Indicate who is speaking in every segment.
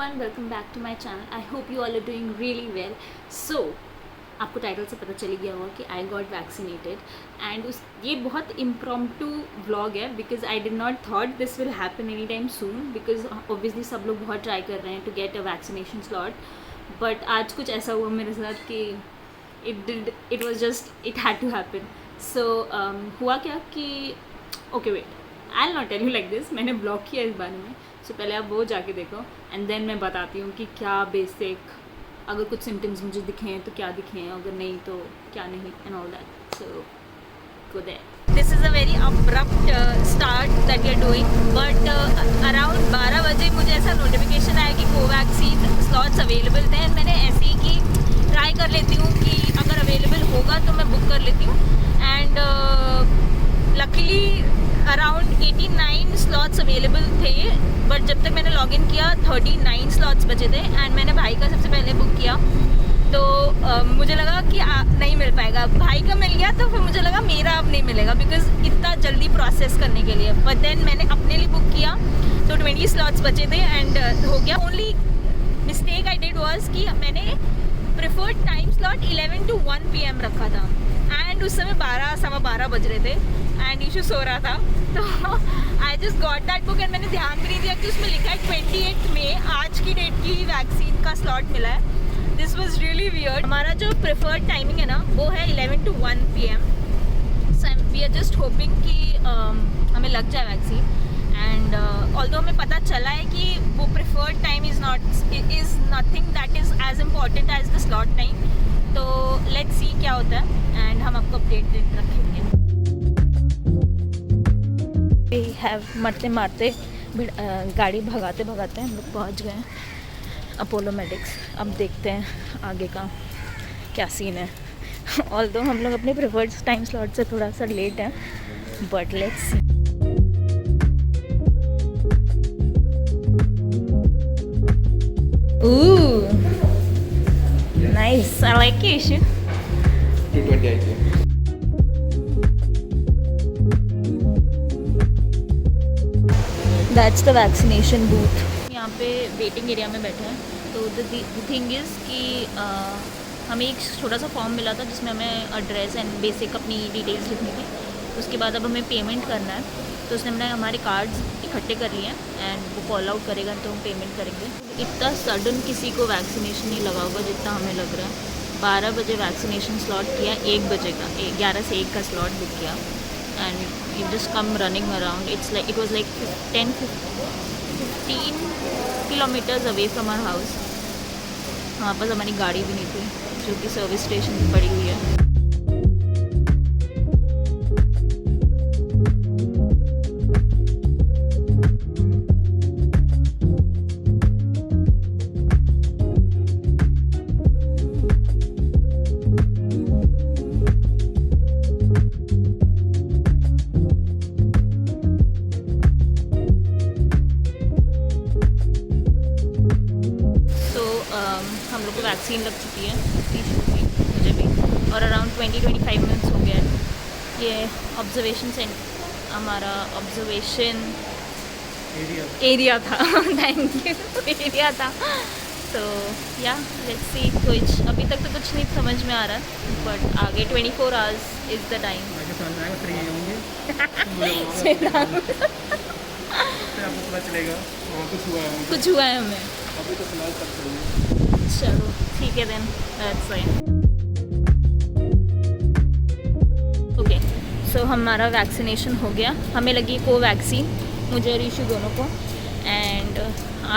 Speaker 1: everyone, welcome back to my channel. I hope you all are doing really well. So आपको title से पता चल गया होगा कि आई गॉट वैक्सीनेटेड एंड ये बहुत इम्प्रॉम्प्टू व्लॉग है because I did not thought this will happen any time soon because obviously सब लोग बहुत ट्राई कर रहे हैं to get a vaccination slot. But आज कुछ ऐसा हुआ मेरे साथ कि it was just it had to happen. So हुआ क्या कि okay wait, I will not tell you like this. मैंने ब्लॉग किया इस बारे में, सो पहले आप वो जाके देखो एंड देन मैं बताती हूँ कि क्या बेसिक अगर कुछ सिम्टम्स मुझे दिखे हैं तो क्या दिखे हैं, अगर नहीं तो क्या नहीं and all that. So go there. This is a very abrupt start that we are doing but around 12 बजे मुझे ऐसा नोटिफिकेशन आया कि कोवैक्सीन स्लॉट्स अवेलेबल थे. मैंने ऐसे ही कि ट्राई कर लेती हूँ कि अगर अवेलेबल होगा तो मैं बुक कर लेती हूँ and luckily around 89 slots available थे. बट जब तक मैंने लॉगिन किया 39 स्लॉट्स बचे थे एंड मैंने भाई का सबसे पहले बुक किया. तो मुझे लगा कि नहीं मिल पाएगा. भाई का मिल गया तो फिर मुझे लगा मेरा अब नहीं मिलेगा बिकॉज इतना जल्दी प्रोसेस करने के लिए. बट देन मैंने अपने लिए बुक किया तो 20 स्लॉट्स बचे थे एंड हो गया. Only mistake I did was कि मैंने preferred time slot 11 to 1 PM रखा था एंड उस समय 12 बज रहे थे एंड ईशू सो रहा था. तो I just got that book and मैंने ध्यान भी नहीं दिया कि उसमें लिखा है 28 मई आज की डेट की वैक्सीन का स्लॉट मिला है. This was really weird. हमारा जो प्रेफर्ड टाइमिंग है ना वो है 11 to 1 PM. So we are just hoping कि हमें लग जाए वैक्सीन एंड ऑल्दो हमें पता चला है कि वो preferred time is nothing that is as important as the slot time. तो लेट्स सी क्या होता है एंड हम आपको अपडेट रखेंगे. वी हैव मारते मारते गाड़ी भगाते भगाते हम लोग पहुँच गए हैं अपोलो मेडिक्स. अब देखते हैं आगे का क्या सीन है. ऑल्दो हम लोग अपने प्रेफर्ड टाइम स्लॉट से थोड़ा सा लेट हैं but let's see. Ooh, nice. I like it.
Speaker 2: 220 IQ.
Speaker 1: That's the vaccination booth. यहाँ पे वेटिंग एरिया में बैठे हैं. तो the thing is कि हमें एक छोटा सा फॉर्म मिला था जिसमें हमें एड्रेस एंड बेसिक अपनी डिटेल्स लिखनी थी. उसके बाद अब हमें पेमेंट करना है. तो उसने हमने हमारे कार्ड्स इकट्ठे कर लिए हैं एंड वो कॉल आउट करेगा तो हम पेमेंट करेंगे. इतना सडन किसी को वैक्सीनेशन नहीं लगा होगा जितना हमें लग रहा है. 12 बजे वैक्सीनेशन स्लॉट किया, 1 बजे का 11 से 1 का स्लॉट बुक किया and you just come running around. It was like 10-15 kilometres away from our house. वहाँ पर हमारी गाड़ी भी नहीं थी जो कि सर्विस स्टेशन पर पड़ी हुई है. हम लोग को वैक्सीन लग चुकी है मुझे भी और अराउंड 20-25 मिनट्स हो गया है. ये ऑब्जर्वेशन सेंटर हमारा ऑब्जर्वेशन एरिया था. Thank you. एरिया था. तो या लेट्स सी. कुछ अभी तक तो कुछ नहीं समझ में आ रहा है बट आगे 24 आवर्स इज़ द टाइम. कुछ हुआ है हमें. चलो ठीक है then that's fine. Okay so हमारा वैक्सीनेशन हो गया. हमें लगी कोवैक्सीन, मुझे और ईशू दोनों को एंड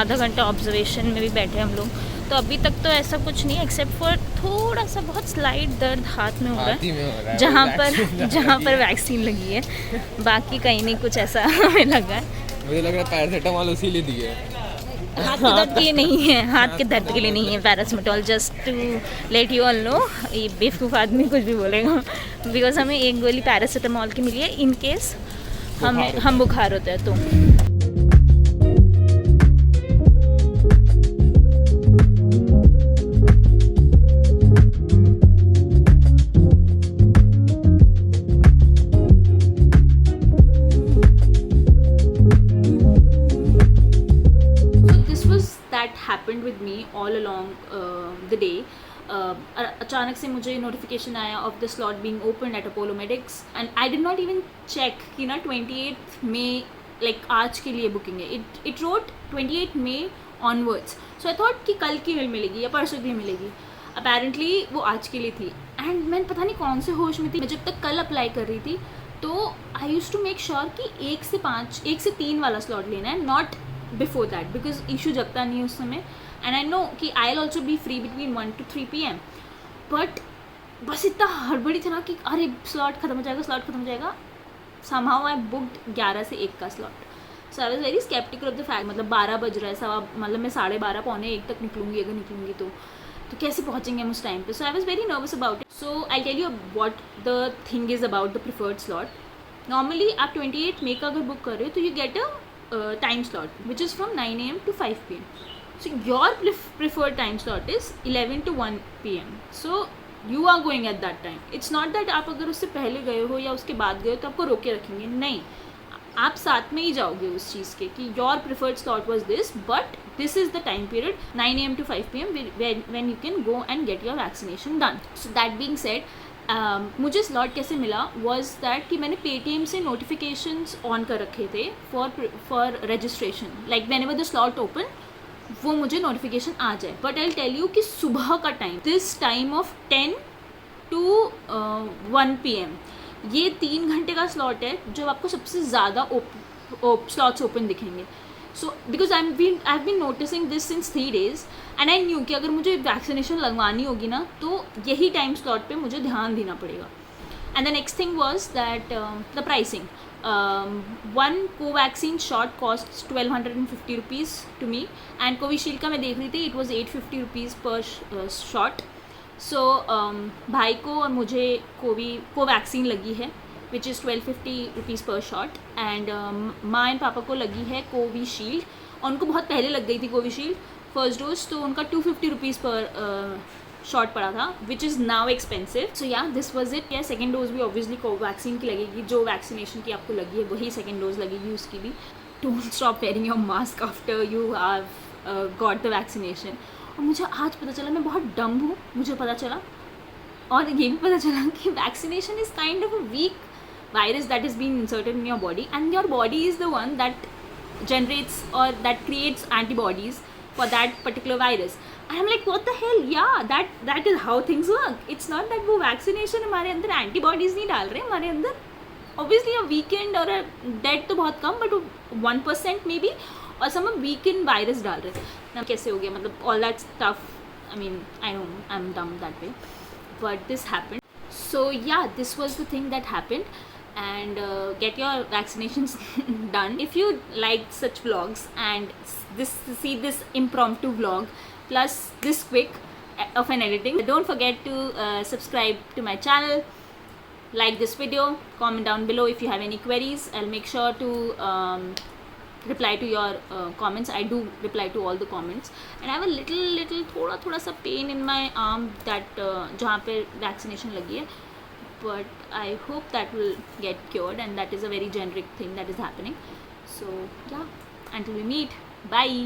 Speaker 1: आधा घंटा ऑब्जर्वेशन में भी बैठे हम लोग. तो अभी तक तो ऐसा कुछ नहीं एक्सेप्ट फॉर थोड़ा सा बहुत स्लाइट दर्द हाथ में हो रहा है जहाँ पर वैक्सीन लगी है. बाकी कहीं नहीं कुछ ऐसा हमें लगा है.
Speaker 2: मुझे लग रहा है पैरासीटामोल उसी लिए दी है.
Speaker 1: हाथ के दर्द के लिए नहीं है. हाथ के दर्द के लिए नहीं है paracetamol. Just to let you all know. ये बेवकूफ़ आदमी कुछ भी बोलेगा बिकॉज हमें एक गोली पैरासीटामोल की मिली है इन केस हम बुखार होता है तो. that happened with me all along the day. अचानक से मुझे नोटिफिकेशन आया of the slot being open at Apollo Medics and I did not even check कि ना 28 मई लाइक आज के लिए बुकिंग है. It wrote 28 May onwards. So I thought कि कल की मिलेगी या परसों की मिलेगी. अपेरेंटली वो आज के लिए थी. एंड मैं पता नहीं कौन से होश में थी, मैं जब तक कल अप्लाई कर रही थी तो आई यूज टू मेक श्योर कि 1 से 3 वाला स्लॉट लेना है, not before that, because issue जगता नहीं है उस समय. एंड आई नो कि I will also be free between 1 to 3 PM. But बस इतना हड़बड़ी था ना कि अरे स्लॉट खत्म हो जाएगा. somehow I booked 11 से 1 का slot. So I was very sceptical of the fact. मतलब 12 बज रहा है, मतलब मैं 12:30 पौने 1 तक निकलूँगी. अगर निकलूँगी तो कैसे पहुँचेंगे हम उस टाइम पे. So I was very nervous about it. So I tell you what the thing is about the preferred slot. Normally आप 28 मई का अगर बुक कर रहे हो तो you get a time slot which is from 9 AM to 5 PM. So your preferred time slot is 11 to 1 PM. So you are going at that time. It's not that आप अगर उससे पहले गए हो या उसके बाद गए हो तो आपको रोके रखेंगे. नहीं, आप साथ में ही जाओगे उस चीज़ के कि your preferred slot was this, but this is the time period 9 AM to 5 PM when you can go and get your vaccination done. So that being said, मुझे स्लॉट कैसे मिला वॉज दैट कि मैंने पेटीएम से notifications on कर रखे थे for registration. Like whenever the slot open वो मुझे नोटिफिकेशन आ जाए. बट आई टेल यू कि सुबह का time, this time of 10 to 1 PM, ये 3 घंटे का स्लॉट है जब आपको सबसे ज़्यादा स्लॉट्स ओपन दिखेंगे. So because I have been noticing this since 3 days and I knew कि अगर मुझे वैक्सीनेशन लगवानी होगी ना तो यही टाइम स्लॉट पे मुझे ध्यान देना पड़ेगा. And the next thing was that the pricing. One Covaxin shot cost 1250 rupees to me and Covishield का मैं देख रही थी, it was 850 rupees per shot. So भाई को और मुझे कोवैक्सीन लगी है which is 1250 rupees per shot. And माँ एंड पापा को लगी है कोविशील्ड और उनको बहुत पहले लग गई थी कोविशील्ड फर्स्ट डोज, तो उनका 250 रुपीज़ पर शॉट पड़ा था विच इज़ नाउ एक्सपेंसिव. सो या दिस वॉज इट. या सेकेंड डोज भी ऑब्वियसली कोवैक्सीन की लगेगी. जो वैक्सीनेशन की आपको लगी है वही सेकेंड डोज लगेगी उसकी भी. Don't stop wearing your mask after you have got the vaccination. और मुझे आज पता चला, मैं बहुत डम हूँ, मुझे पता चला और ये भी पता चला कि vaccination is kind of a weak virus that is being inserted in your body and your body is the one that generates or that creates antibodies for that particular virus. And I'm like, what the hell? Yeah, that is how things work. It's not that वो vaccination हमारे अंदर antibodies नहीं डाल रहे, हमारे अंदर obviously a weakened or a dead तो बहुत कम but 1% maybe और some weakened virus डाल रहे. ना कैसे हो गया, मतलब all that stuff. I mean, I know I'm dumb that way, but this happened. So yeah, this was the thing that happened. And get your vaccinations done. If you like such vlogs and see this impromptu vlog plus this quick of an editing, don't forget to subscribe to my channel, like this video, comment down below if you have any queries. I'll make sure to reply to your comments. I do reply to all the comments and I have a little थोड़ा सा pain in my arm that जहाँ पे vaccination लगी है. But I hope that will get cured and that is a very generic thing that is happening. So yeah, until we meet, bye.